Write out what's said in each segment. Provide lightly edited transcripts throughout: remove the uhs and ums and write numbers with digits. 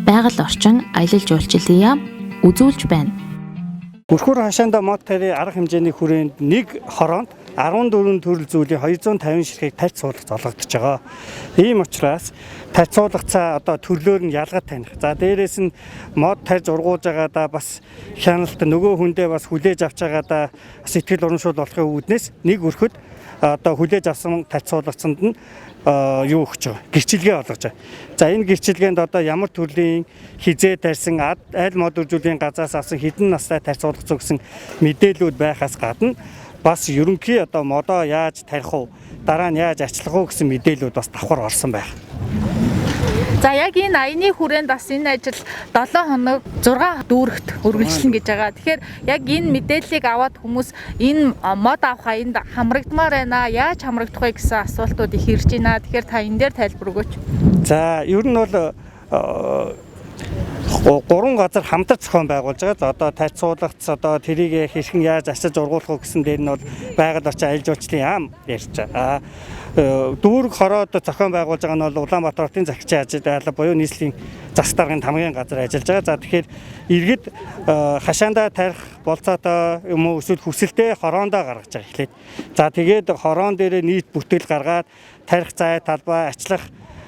байгаль орчин аялал жуулчлалын яам үзүүлж байна. Бүрхүүр хашаанда мод тарийн арга хэмжээний хүрээнд нэг хороонд 14 төрөл зүйлийн 250 ширхэг тарьц суулгах золгогдож байгаа. Ийм учраас тарьц суулгацаа одоо төрлөөр нь ялгаж таних. За дээрээс нь мод тарьж ургуулж байгаадаа бас хяналт нөгөө хүндээ бас хүлээж авч байгаадаа сэтгэл урамшуул болохын үүднээс нэг өрхөд одоо хүлээж авсан тарьц суулгацанд нь юу өгч байгаа. Гэрчилгээ олгож байгаа. За энэ гэрчилгээнд одоо ямар төрлийн хизээ тарьсан аль мод үржүүлгийн газраас авсан хэдэн настай тарьц суулгах гэсэн мэдээлүүд байхаас гадна бас ерөнхий одоо модоо яаж тарих уу, дараа нь яаж ачлах уу гэсэн мэдээлүүд бас давхар орсон байна. За яг энэ аяны хүрээнд бас энэ ажил 7 хоног 6 дүүрэгт үргэлжлэнэ гэж байгаа. Тэгэхээр яг энэ мэдээллийг аваад хүмүүс энэ мод авах аянд хамрагдмаар байна. Яаж хамрагдах вэ гэсэн асуултууд их ирж байна. Тэгэхээр та энэ дээр тайлбар өгөөч. За ер нь бол 3 газар хамтар зохион байгуулж байгаа. За одоо тарьц суулгацс одоо тэрийг хэрхэн яаж ашиглаж ургуулах вэ гэсэн дээр нь бол байгаль орчин аялал жуулчлалын яам ярьж байгаа. Дүүрэг хороод зохион байгуулж байгаа нь бол Улаанбаатар хотын захирчийн ажил буюу нийслэлийн засаг даргын хамгийн газар ажиллаж байгаа. За тэгэхээр иргэд хашаандаа тарих болцоотой юм уу эсвэл хүсэлтэд хороондоо гаргаж байгаа эхлээд. За тэгээд хороон дээр нийт бүтээл гаргаад тарих зай талбай ачлах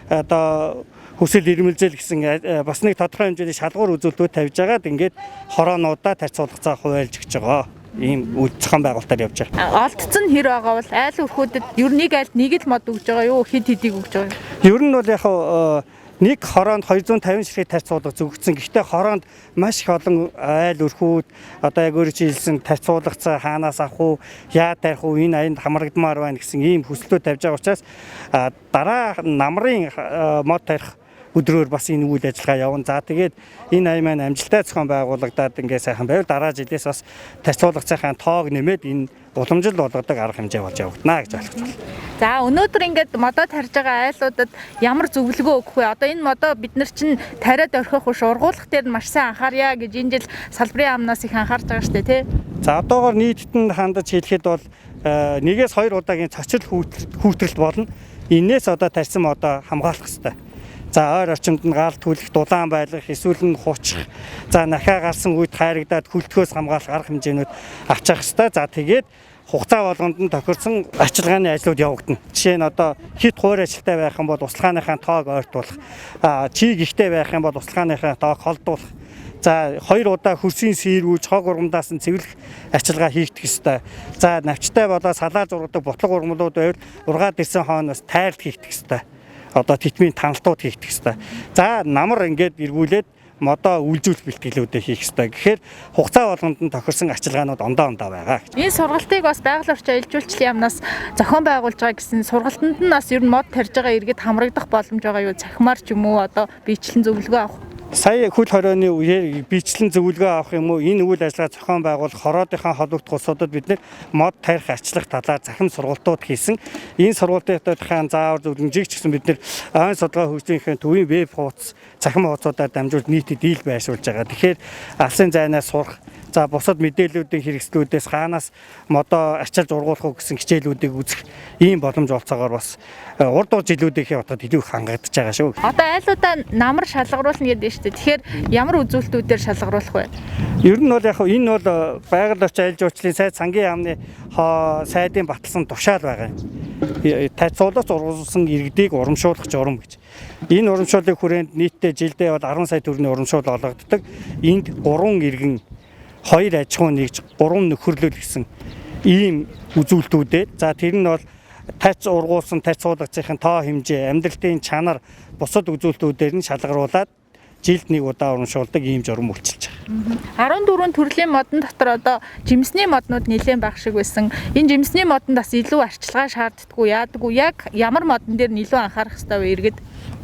одоо хүсэл ирмэлзэл гэсэн бас нэг тодорхой хэмжээний шалгуур үзүүлэлтүүд тавьж байгаад ингээд хороонуудаа тарьц суулгацаа хуваалж өгч байгаа. Ийм үйл зохион байгуулалтаар явж байгаа. Олдсон хэр байгаа бол айл өрхүүдэд ер нэг айлд нэг л мод өгж байгаа юу? Хэд хэдийг өгж байгаа юм? Ер нь бол яг нэг хороонд 250 ширхэг тарьц суулгах зөвгдсөн. Гэхдээ хороонд маш их олон айл өрхүүд одоо яг өөрөөр хэлсэн тарьц суулгацаа хаанаас авах уу, яа тарих уу, энэ аянд хамрагдмаар байна гэсэн ийм хүслүүд тавьж байгаа учраас дараа намрын мод тарих өдрөөр бас энэ үйл ажиллагаа явна. За тэгээд энэ ая маань амжилттай зохион байгуулагдаад ингээд сайхан байвал дараа жилээс бас тарьц суулгацын тоог нэмээд энэ уламжил болгодог арга хэмжээ болж явагдана гэж ойлгож байна. За өнөөдөр ингээд модоо тарьж байгаа айлуудад ямар зөвлөгөө өгөх вэ? Одоо энэ модоо бид нар чинь тариад орхих биш ургуулах дээр маш сайн анхаарья гэж энэ жил салбарын яамнаас их анхаарч байгаа шүү дээ, тий? За одоогоор нийтэд нь хандаж хэлэхэд бол 1-2 удаагийн цочрол хүүтрэлт болно. Энээс одоо тарьсан модоо хамгаалах хэрэгтэй. За ойр орчимд нь гаалт хүлэх, дулаан байлгах, эсвэл нь хучих. За нахаа гарсан үед хайрагдаад хүлтгөөс хамгаалах арга хэмжээнүүд авчих хэрэгтэй. За тэгээд хугацаа болгонд нь тохирсон арчилгааны ажлууд явагдана. Жишээ нь одоо хит хуур ажилтай байх юм бол услахааныхаа тоог ойртуулах. Чиг ихтэй байх юм бол услахааныхаа тоог холдуулах. За 2 удаа хөрсийн сэргүүж хог ургамдаас нь цэвэрлэх арчилгаа хийгдэх ёстой. За навчтай болоо салаа зургадаг ботлого ургамлууд байвал ургаад ирсэн хойноос тайлт хийгдэх ёстой. Одоо титмийн таналтууд хийгдэх ёстой. За намар ингээд эргүүлээд модоо үйлжүүлэх бэлтгэлүүдээ хийх ёстой. Гэхээр хугацаа болгонд нь тохирсон арчилгаанууд ондоо байгаа. Энэ сургалтыг бас байгаль орчин аялал жуулчлалын яамнаас зохион байгуулж байгаа гэсэн сургалтанд нь бас ер нь мод тарьж байгаа иргэд хамрагдах боломж байгаа юу? Цахимаар ч юм уу одоо биечлэн зөвлөгөө авах. Сая хөл хорооны үеэр биечлэн зөвлөгөө авах юм уу энэ үйл ажиллагаа зохион байгуулах хороодынхаа холбогдох улсуудад бид нэр мод тарих арчлах талаар захин сургалтууд хийсэн. Энэ сургалтынхаа заавар зөвлөмжийг ч гэсэн бид нэр ойн судалгаа хөгжлийнхээ төвийн веб хуудас захин хуудасуудаар дамжуулж нийтэд ил байршуулж байгаа. Тэгэхээр алсын зайнаас сурах, за бусад мэдээллүүдийн хэрэгслүүдээс хаанаас модоо арчилж ургуулах уу гэсэн хичээлүүдийг үзэх ийм боломж олцоогоор бас урд жилүүдийнхээ утгад илүү их хангагдаж байгаа шүү. Одоо айлуудаа намар шалгаруулна гэдэг шүү дээ. Тэгэхээр ямар үзүүлэлтүүдээр шалгаруулах вэ? Ер нь бол яг энэ бол байгаль орчин аялал жуулчлалын сайд сангийн яамны сайдын баталсан тушаал байгаа юм. Тарьц суулгаж ургуулсан иргэдийг урамшуулах журам гэж. Энэ урамшууллын хүрээнд нийтдээ жилдээ бол 10 сая төгрөгийн урамшуул олгогддог. Энд 3 иргэн 2 аж ахуй нэгж 3 нөхөрлөл гэсэн ийм үзүүлэлтүүдэд. За тэр нь бол тарьц ургуулсан тарьц суулгацын тоо хэмжээ, амьдралтын чанар, бусад үзүүлэлтүүдээр нь шалгаруулад жилд нэг удаа урамшуулдаг ийм журам үйлчилж байгаа. 14 төрлийн модон дотор одоо жимсний моднууд нэлээд байх шиг байсан. Энэ жимсний модонд бас илүү арчилгаа шаарддаггүй яадаггүй. Яг ямар модон дээр илүү анхаарах хэрэгтэй вэ иргэд?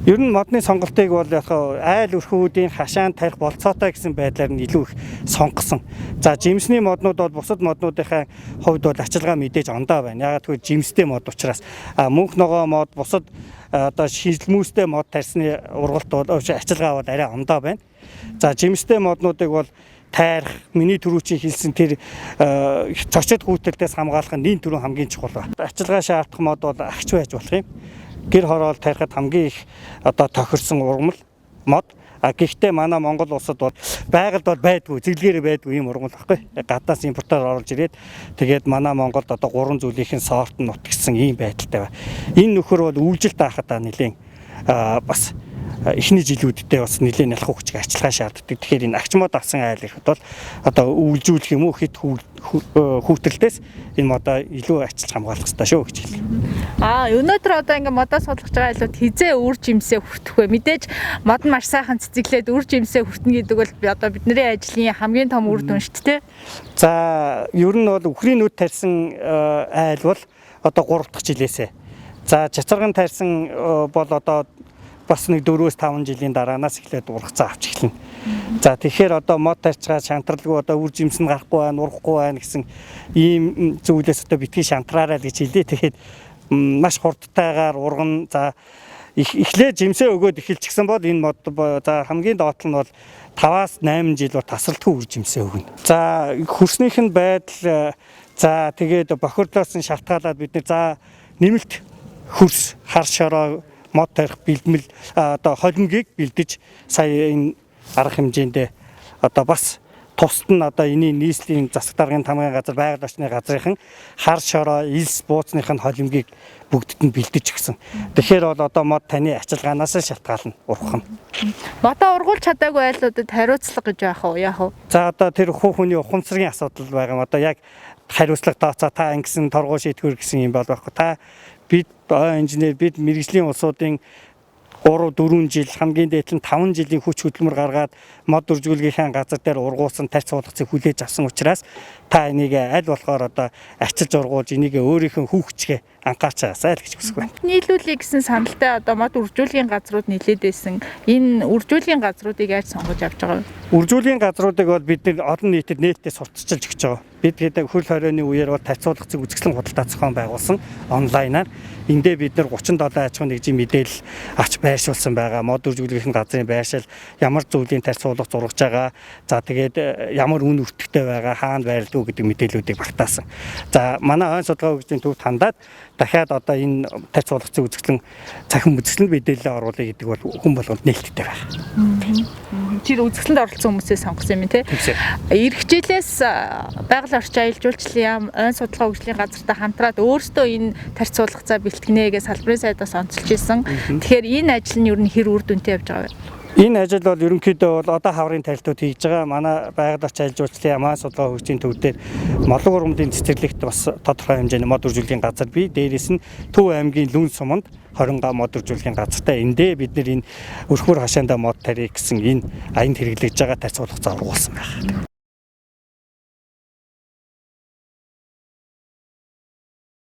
Ер нь модны сонголтыг бол яг айл өрхүүдийн хашаанд тарих болцоотой гэсэн байдлаар нь илүү их сонгосон. За жимсний моднууд бол бусад моднуудынхаа хувьд бол арчилгаа мэдээж ондоо байна. Ягаад гэвэл жимстэй мод учраас мөнх ногоо мод бусад одоо шилмүүстэй мод тарьсны ургалт бол арчилгаа бол арай ондоо байна. За жимстэй моднуудыг бол тайрах, миний түрүүчийн хэлсэн тэр цочод хүүтэлтээс хамгаалах нь энэ түрүү хамгийн чухал байна. Арчилгаа шаардах мод бол агч байж болох юм. Гэр хороол тарихад хамгийн их одоо тохирсон ургамал мод Гэхдээ манай Монгол улсад бол байгальд бол байдгүй, зөвлөгөөр байдгүй юм ургамал баггүй. Гаднаас импортоор оруулж ирээд тэгээд манай Монголд одоо 3 зүйлийнхэн сорт нь нутгсан ийм байдалтай байна. Энэ нөхөр бол үйлжилт хаахад нэлийн бас эхний жилүүддээ бас нэлээд нялх хүчиг арчилгаа шаарддаг. Тэгэхээр энэ агчмод авсан айл ихэд бол одоо үйлжүүлэх юм уу хит хүүтрэлтээс энэ одоо илүү арчилж хамгаалах хэрэгтэй шүү гэж хэлээ. Өнөөдөр одоо ингээ модоо судлах байгаа айлууд хизээ үр жимсээ хүртэх вэ? Мэдээж мод нь маш сайхан цэцэглээд үр жимсээ хүртэнэ гэдэг бол одоо бидний ажлын хамгийн том үр дүн шүү дээ. За ер нь бол үхрийн нүд тарьсан айл бол одоо 3 дахь жилээсээ. За чацарган тарьсан бол одоо бас нэг 4-5 жилийн дараанаас эхлээд ургацаа авч эхэлнэ. За тэгэхээр одоо мод тарьцгаа шантралгүй одоо үр жимс нь гарахгүй байна, урахгүй байна гэсэн ийм зүйлээс одоо битгий шантраарай л гэж хэлээ. Тэгэхээр маш хурдтайгаар ургана. За эхлээд жимсээ өгөөд эхэлчихсэн бол энэ мод за хамгийн доод нь бол 5-8 жил бол тасралтгүй үр жимсээ өгнө. За хөрснийх нь байдал за тэгээд бохирдлоос нь шалтгаалаад бид за нэмэлт хөрс хар шороо мод тарих бэлтгэл одоо холимгийг бэлдэж сая энэ арга хэмжээндээ одоо бас тусад нь одоо энэний нийслэлийн засаг даргын тамгын газар байгаль орчны газрынхан хар шороо илс бууцных нь холимгийг бүгдд нь бэлдэж өгсөн. Тэгэхээр бол одоо мод таны ачилгаанаас шалтгаална урах нь. Модоо ургуулж чадаагүй айлуудад хариуцлага гэж яах вэ? Яах вэ? За одоо тэр хүний ухамсарын асуудал байгаа юм. Одоо яг хариуцлага тооцоо та ингэсэн торгуу шийтгэр гэсэн юм бол байхгүй. Та бид инженер бид мэрэгжлийн улсуудын 3-4 жил хамгийн дээд нь 5 жилийн хүч хөдөлмөр гаргаад мод үржүүлгийнхаа газар дээр ургуулсан тарьц суулгацыг хүлээж авсан учраас та энийг аль болохоор одоо ачилж ургуулж энийг өөрийнхөө хүүхчгээ анхаарчаасай л гэж хүсэх байна. Нийлүүлээ гэсэн саналтай одоо мод үржүүлгийн газрууд нэлээд байсан. Энэ үржүүлгийн газруудыг яаж сонгож авч байгаа вэ? Үржүүлгийн газруудыг бол бид олон нийтэд нээлттэй сурталчилж өгч байгаа. Бид гэдэг хөл хорионы үеэр бол тарьц суулгацыг үзэсгэлэн худалдаа зохион байгуулсан онлайнаар эндээ бид нар 37 аж ахуйн нэгжийн мэдээлэл авч байршуулсан байгаа. Мод үржүүлгийнхын газрын байршил ямар зүйлийн тарьц суулгац зургаж байгаа. За тэгээд ямар үн өртөгтэй байгаа, хаана байрлуу гэдэг мэдээллүүдийг багтаасан. За манай ойн судалгаа хөгжлийн төвд хандаад дахиад одоо энэ тарьц суулгацыг үзэсгэлэн цахим үзэсгэлэн мэдээлэл оруулах гэдэг бол хүн болгонд нээлттэй байна. Тэр үзэсгэлэнд оролцсон хүмүүсээ сонгосон юм тий. Ирэх жилээс байгаль орчин аялал жуулчлалын яам ойн судалгаа хөгжлийн газартай хамтраад өөрсдөө энэ тарьц суулгацаа бэлтгэнэ гэж салбарын сайдаас онцолж ирсэн. Тэгэхээр энэ ажил нь ер нь хэр үр дүнтэй явж байгаа вэ? Энэ ажил бол ерөнхийдөө бол одоо хаврын тарилтууд хийж байгаа. Манай байгаль орчин аялал жуулчлалын яам судалгаа хөгжлийн төв дээр Молог урмдын цэцэрлэгт бас тодорхой хэмжээний мод үржүүлгийн газар бий. Дээрээс нь Төв аймгийн Лүн суманд 20 га мод үржүүлгийн газартай. Эндээ бид нар энэ өрхмөр хашаанда мод тарих гэсэн энэ аянд хэрэглэж байгаа тарьц суулгацаа ургуулсан байна.